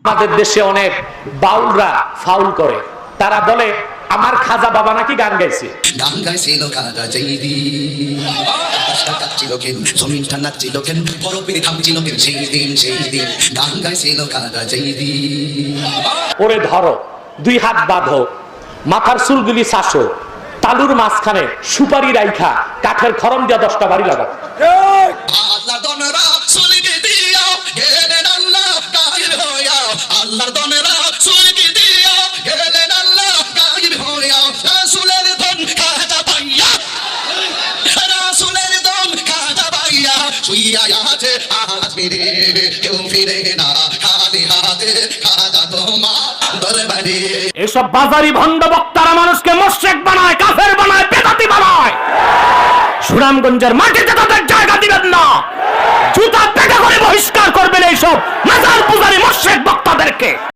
আমাদের দেশে অনেক বাউলরা ফাউল করে, তারা বলে আমার খাজা বাবা নাকি গান গাইছে। গান গাইছিল খাজা জৈদি, আকাশটা কাঁপছিল কেন, জমিনটা নাচছিল কেন, বরফের থামছিল কেন, সেই দিন গান গাইছিল খাজা জৈদি। ওরে ধরো, দুই হাত বাঁধো, মাথার চুলগুলি চাষো, তালুর মাঝখানে সুপারি রাইখা কাঠের খরম দিয়া 10টা বাড়ি লাগা। আল্লাহর দনেরা সুলকে দিয়া গেলেন আল্লাহ গায়েব হইয়া, আল্লাহর দনেরা সুলকে দিয়া গেলেন আল্লাহ গায়েব হইয়া, রাসূলের ধন খাজা পাইয়া, রাসূলের ধন খাজা পাইয়া, শুইয়া আছে আজ ফিরে কেউ ফিরে না, খালি হাতে খাজা তোমার দরবারে। এসব বাজারি ভণ্ড বক্তারা মানুষকে মুশরিক বানায়, কাফের বানায়, বেদাতি বানায়। সুনামগঞ্জের মাটিতে তাদের জায়গা দিবেন না, জুতা পেটা করে বহিষ্কার করবেন এইসব মাজার পূজারী মুশরিক বক্তাদেরকে।